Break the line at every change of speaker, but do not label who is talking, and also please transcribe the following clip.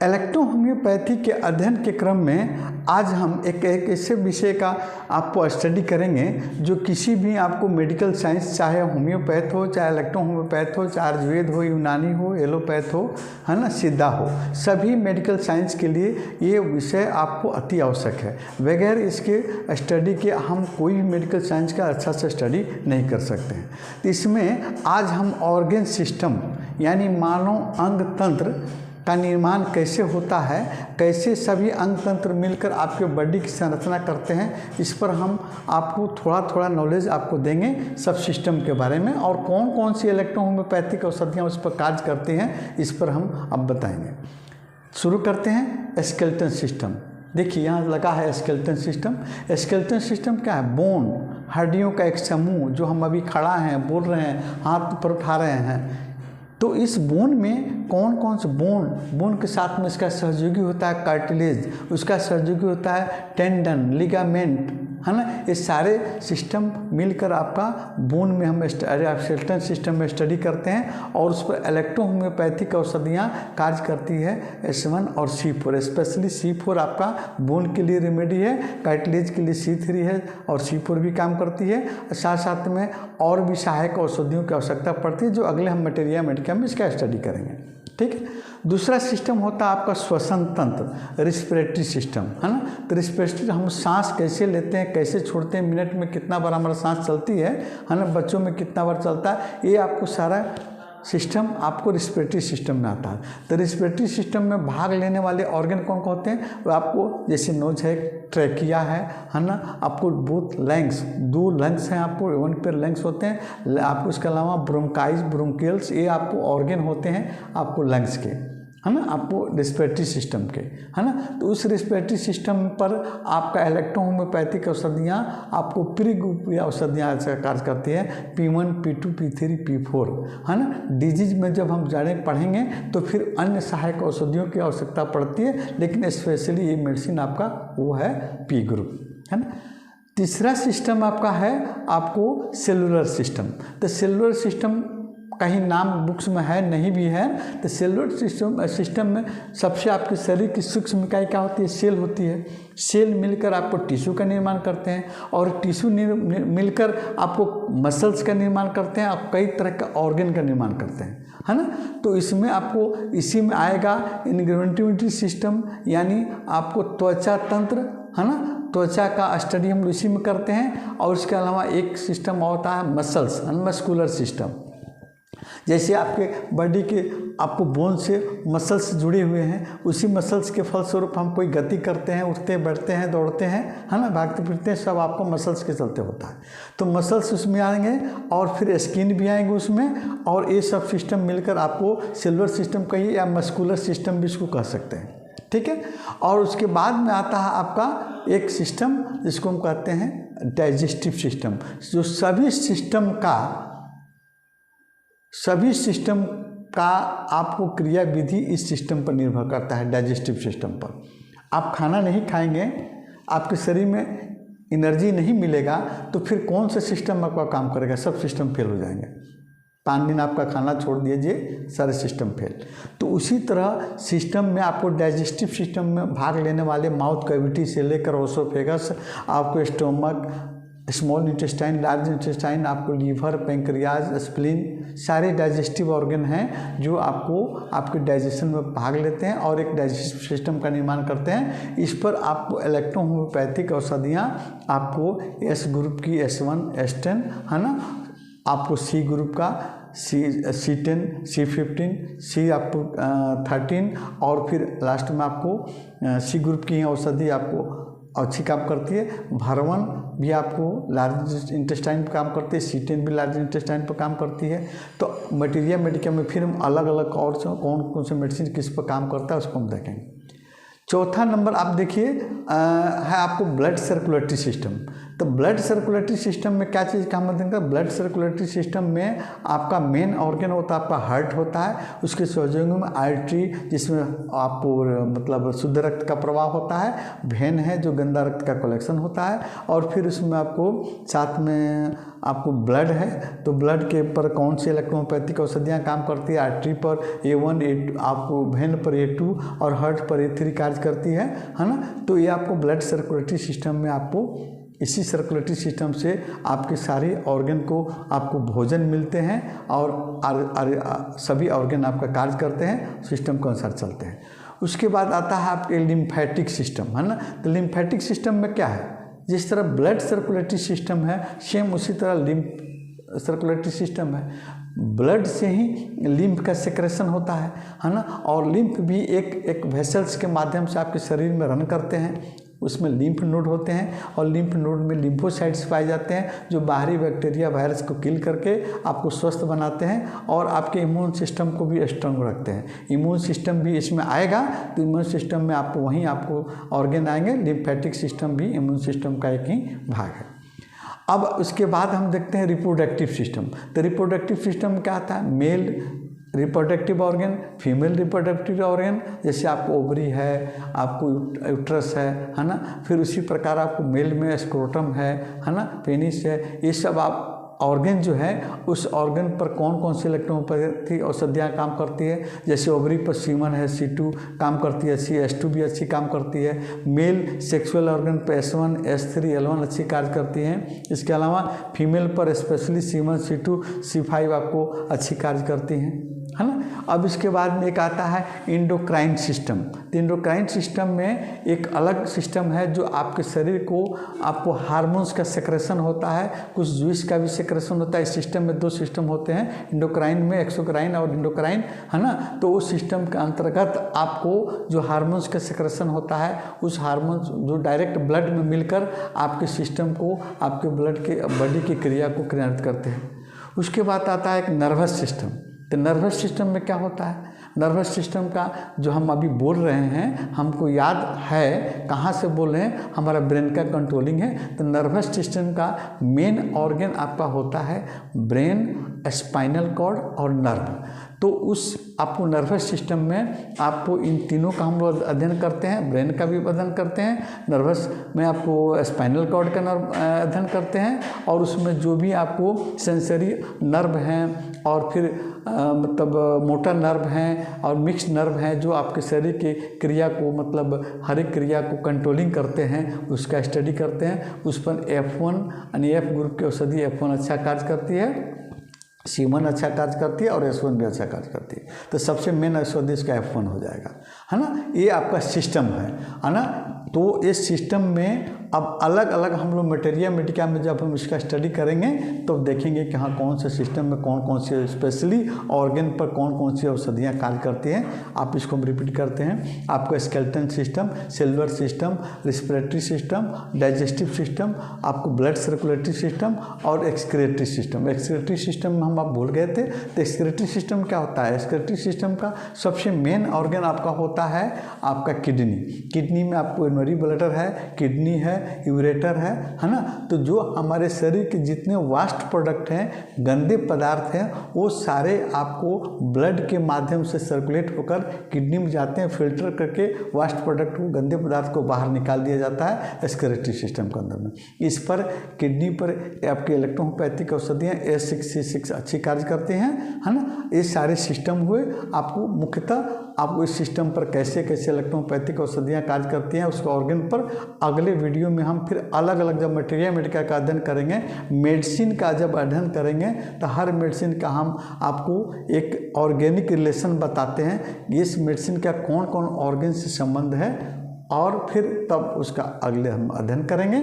Electro homeopathy के अध्ययन के क्रम में आज हम एक ऐसे विषय का आपको स्टडी करेंगे जो किसी भी आपको मेडिकल साइंस, चाहे होम्योपैथ हो, चाहे इलेक्ट्रो होम्योपैथ हो, चाहे आयुर्वेद हो, यूनानी हो, एलोपैथ हो, है ना, सिद्धा हो, सभी मेडिकल साइंस के लिए ये विषय आपको अति आवश्यक है। बगैर इसके स्टडी के हम कोई भी मेडिकल साइंस का अच्छा से स्टडी नहीं कर सकते हैं। तो इसमें आज हम ऑर्गन सिस्टम यानी मानव अंग तंत्र का निर्माण कैसे होता है, कैसे सभी अंग तंत्र मिलकर आपके बॉडी की संरचना करते हैं, इस पर हम आपको थोड़ा थोड़ा नॉलेज आपको देंगे सब सिस्टम के बारे में, और कौन कौन सी इलेक्ट्रो होम्योपैथिक औषधियाँ उस पर कार्य करती हैं इस पर हम अब बताएंगे। शुरू करते हैं स्केलेटन सिस्टम। देखिए यहाँ लगा है स्केलेटन सिस्टम। स्केलेटन सिस्टम क्या है? बोन, हड्डियों का एक समूह, जो हम अभी खड़ा हैं, बोल रहे हैं, हाथ पर उठा रहे हैं। तो इस बोन में कौन कौन से बोन के साथ में इसका सहयोगी होता है कार्टिलेज, उसका सहयोगी होता है टेंडन, लिगामेंट, है ना। ये सारे सिस्टम मिलकर आपका बोन में हम स्केलेटन सिस्टम में स्टडी करते हैं, और उस पर इलेक्ट्रो होम्योपैथिक औषधियाँ कार्य करती है S1 और C4। स्पेशली C4 आपका बोन के लिए रेमेडी है, कार्टिलेज के लिए C3 है, और C4 भी काम करती है। साथ साथ में और भी सहायक औषधियों की आवश्यकता पड़ती है, जो अगले हम मटेरिया मेडिका में इसका स्टडी करेंगे। ठीक है। दूसरा सिस्टम होता है आपका श्वसन तंत्र, रिस्पिरेटरी सिस्टम, है ना। तो रिस्पिरेटरी, हम सांस कैसे लेते हैं, कैसे छोड़ते हैं, मिनट में कितना बार हमारा सांस चलती है ना, बच्चों में कितना बार चलता है, ये आपको सारा सिस्टम आपको रिस्पिरेटरी सिस्टम में आता है। तो रिस्पिरेटरी सिस्टम में भाग लेने वाले ऑर्गन कौन कौन होते हैं? वो आपको जैसे नोज है, ट्रैकिया है ना, आपको बोथ लंग्स, 2 लंग्स हैं आपको, 1 पेयर लंग्स होते हैं आपको। इसके अलावा ब्रोंकाइज, ब्रोंकियल्स, ये आपको ऑर्गन होते हैं आपको लंग्स के, है ना, आपको रिस्पिरेटरी सिस्टम के, है ना। तो उस रिस्पिरेटरी सिस्टम पर आपका इलेक्ट्रो होम्योपैथिक औषधियाँ आपको प्री ग्रुप औषधियाँ कार्य करती है, P1, P2, P3, P4, है ना। डिजीज में जब हम पढ़ेंगे तो फिर अन्य सहायक औषधियों की आवश्यकता पड़ती है, लेकिन स्पेशली ये मेडिसिन आपका वो है P ग्रुप, है ना। तीसरा सिस्टम आपका है आपको सेलुलर सिस्टम। तो सेलुलर सिस्टम कहीं नाम बुक्स में है, नहीं भी है। तो सेलुलर सिस्टम में सबसे आपके शरीर की सूक्ष्म इकाई क्या होती है? सेल होती है। सेल मिलकर आपको टिश्यू का निर्माण करते हैं, और टिश्यू मिलकर आपको मसल्स का निर्माण करते हैं, और कई तरह का ऑर्गन का निर्माण करते हैं, है ना। तो इसमें आपको इसी में आएगा इन्ग्रेविटी सिस्टम, यानी आपको त्वचा तंत्र, है ना, त्वचा का स्टडी हम इसी में करते हैं। और इसके अलावा एक सिस्टम होता है मसल्स, मस्कुलर सिस्टम। जैसे आपके बॉडी के आपको बोन से मसल्स जुड़े हुए हैं, उसी मसल्स के फलस्वरूप हम कोई गति करते हैं, उठते बैठते हैं, दौड़ते हैं, है ना, भागते फिरते हैं, सब आपको मसल्स के चलते होता है। तो मसल्स उसमें आएंगे, और फिर स्किन भी आएंगे उसमें, और ये सब सिस्टम मिलकर आपको सेलुलर सिस्टम कहिए या मस्कुलर सिस्टम भी इसको कह सकते हैं। ठीक है। और उसके बाद में आता है आपका एक सिस्टम जिसको हम कहते हैं डाइजेस्टिव सिस्टम, जो सभी सिस्टम का आपको क्रिया विधि इस सिस्टम पर निर्भर करता है, डाइजेस्टिव सिस्टम पर। आप खाना नहीं खाएंगे, आपके शरीर में एनर्जी नहीं मिलेगा, तो फिर कौन सा सिस्टम आपका काम करेगा? सब सिस्टम फेल हो जाएंगे। 5 दिन आपका खाना छोड़ दीजिए, सारे सिस्टम फेल। तो उसी तरह सिस्टम में आपको डाइजेस्टिव सिस्टम में भाग लेने वाले माउथ कैविटी से लेकर ओसोफेगस, आपको stomach, small intestine, large intestine, आपको लीवर, पेंक्रियाज, स्प्लीन, सारे डाइजेस्टिव ऑर्गन हैं जो आपको आपके डाइजेशन में भाग लेते हैं और एक डाइजेस्टिव सिस्टम का निर्माण करते हैं। इस पर आपको इलेक्ट्रो होम्योपैथिक औषधियाँ आपको S ग्रुप की S1, S10, है ना, आपको C ग्रुप का C10, C15, C आपको 13, और फिर लास्ट में आपको C ग्रुप की औषधि आपको अच्छी काम करती है। भरवन भी आपको लार्ज इंटेस्टाइन पर काम करती है, C10 भी लार्ज इंटेस्टाइन पर काम करती है। तो मटेरिया मेडिका में फिर हम अलग अलग और कौन कौन से मेडिसिन किस पर काम करता है उसको हम देखेंगे। चौथा नंबर आप देखिए है आपको ब्लड सर्कुलेटरी सिस्टम। तो ब्लड सर्कुलेटरी सिस्टम में क्या चीज़ काम करता है? ब्लड सर्कुलेटरी सिस्टम में आपका मेन ऑर्गन होता है आपका हार्ट होता है, उसके सहयोगी में आर्टरी जिसमें आपको मतलब शुद्ध रक्त का प्रवाह होता है, वेन है जो गंदा रक्त का कलेक्शन होता है, और फिर उसमें आपको साथ में आपको ब्लड है तो ब्लड के पर कौन सी इलेक्ट्रोहोम्योपैथिक औषधियाँ काम करती है। आर्टरी पर A1 A2, आपको वेन पर A2 और हार्ट पर A3 कार्य करती है ना। तो ये आपको ब्लड सर्कुलेटरी सिस्टम में आपको इसी सर्कुलेटरी सिस्टम से आपके सारे ऑर्गन को आपको भोजन मिलते हैं और सभी ऑर्गन आपका कार्य करते हैं, सिस्टम के अनुसार चलते हैं। उसके बाद आता है आपके लिम्फेटिक सिस्टम, है ना। तो लिम्फेटिक सिस्टम में क्या है, जिस तरह ब्लड सर्कुलेटरी सिस्टम है सेम उसी तरह लिम्फ सर्कुलेटरी सिस्टम है। ब्लड से ही लिम्फ का सेक्रेशन होता है ना। और लिम्फ भी एक वेसल्स के माध्यम से आपके शरीर में रन करते हैं, उसमें लिम्फ नोड होते हैं और लिम्फ नोड में लिम्फोसाइट्स पाए जाते हैं जो बाहरी बैक्टीरिया वायरस को किल करके आपको स्वस्थ बनाते हैं और आपके इम्यून सिस्टम को भी स्ट्रांग रखते हैं। इम्यून सिस्टम भी इसमें आएगा तो इम्यून सिस्टम में आपको वहीं आपको ऑर्गन आएंगे। लिम्फेटिक सिस्टम भी इम्यून सिस्टम का एक ही भाग है। अब उसके बाद हम देखते हैं रिप्रोडक्टिव सिस्टम। तो रिप्रोडक्टिव सिस्टम क्या आता है, male reproductive organ, female reproductive organ, जैसे आपको ओवरी है, आपको यूट्रस है ना। फिर उसी प्रकार आपको मेल में स्क्रोटम है ना, पेनिस है। ये सब आप ऑर्गन जो है उस ऑर्गन पर कौन कौन सी इलेक्ट्रोहोम्योपैथिक औषधियाँ काम करती है। जैसे ओवरी पर सीमन है, C2 काम करती है, S2 भी अच्छी काम करती है। मेल सेक्सुअल ऑर्गन पर S1 S3 L1 अच्छी कार्य करती हैं। इसके अलावा फीमेल पर स्पेशली सीमन C2 C5 आपको अच्छी कार्य करती हैं, है ना। अब इसके बाद में एक आता है इंडोक्राइन सिस्टम। तो इंडोक्राइन सिस्टम में एक अलग सिस्टम है जो आपके शरीर को आपको हार्मोन्स का सेक्रेशन होता है, कुछ जूस का भी सेक्रेशन होता है। इस सिस्टम में 2 सिस्टम होते हैं, इंडोक्राइन में एक्सोक्राइन और इंडोक्राइन, है ना। तो उस सिस्टम के अंतर्गत आपको जो हार्मोन्स का सेक्रेशन होता है, उस हार्मोन्स जो डायरेक्ट ब्लड में मिलकर आपके सिस्टम को, आपके ब्लड के बॉडी की क्रिया को क्रियान्वित करते हैं। उसके बाद आता है एक नर्वस सिस्टम। तो नर्वस सिस्टम में क्या होता है, नर्वस सिस्टम का जो हम अभी बोल रहे हैं हमको याद है कहाँ से बोल रहे हैं, हमारा ब्रेन का कंट्रोलिंग है। तो नर्वस सिस्टम का मेन ऑर्गन आपका होता है ब्रेन, स्पाइनल कॉर्ड और नर्व। तो उस आपको नर्वस सिस्टम में आपको इन तीनों का हम लोग अध्ययन करते हैं। ब्रेन का भी अध्ययन करते हैं, नर्वस में आपको स्पाइनल कॉर्ड का अध्ययन करते हैं और उसमें जो भी आपको सेंसरी नर्व हैं और फिर मतलब मोटर नर्व हैं और मिक्स नर्व हैं जो आपके शरीर की क्रिया को, मतलब हर एक क्रिया को कंट्रोलिंग करते हैं, उसका स्टडी करते हैं। उस पर F1 यानी F ग्रुप की औषधि F1 अच्छा कार्य करती है, C1 अच्छा कार्य करती है और S1 भी अच्छा कार्य करती है। तो सबसे मेन औषधि इसका F1 हो जाएगा, है ना। ये आपका सिस्टम है ना। तो इस सिस्टम में अब अलग अलग हम लोग मटेरिया मेडिका में जब हम इसका स्टडी करेंगे तो देखेंगे कि हाँ कौन से सिस्टम में कौन कौन से स्पेशली ऑर्गन पर कौन कौन सी औषधियाँ कार्य करती हैं। आप इसको हम रिपीट करते हैं। आपका skeleton system, cellular system, respiratory system, digestive system, आपको ब्लड सर्कुलेटरी सिस्टम और एक्सक्रेटरी सिस्टम। एक्सक्रेटरी सिस्टम में हम आप भूल गए थे। तो एक्सक्रेटरी सिस्टम क्या होता है, एक्सक्रेटरी सिस्टम का सबसे मेन ऑर्गन आपका होता है आपका किडनी। किडनी में आपको यूरिनरी ब्लैडर है, किडनी है, यूरेटर है ना। तो जो हमारे शरीर के जितने वास्ट प्रोडक्ट हैं, गंदे पदार्थ हैं, वो सारे आपको ब्लड के माध्यम से सर्कुलेट होकर किडनी में जाते हैं। फिल्टर करके वास्ट प्रोडक्ट को, गंदे पदार्थ को बाहर निकाल दिया जाता है एक्सक्रेटरी सिस्टम के अंदर में। इस पर किडनी पर आपके इलेक्ट्रोहोम्योपैथिक औषधियाँ A6C6 अच्छी कार्य करते हैं, है ना। ये सारे सिस्टम हुए। आपको मुख्यतः आपको इस सिस्टम पर कैसे कैसे इलेक्ट्रोहोम्योपैथिक औषधियाँ कार्य करती हैं उसके ऑर्गन पर अगले वीडियो में हम फिर अलग अलग जब मटेरिया मेडिका का अध्ययन करेंगे, मेडिसिन का जब अध्ययन करेंगे तो हर मेडिसिन का हम आपको एक ऑर्गेनिक रिलेशन बताते हैं, इस मेडिसिन का कौन कौन ऑर्गन से संबंध है और फिर तब उसका अगले हम अध्ययन करेंगे।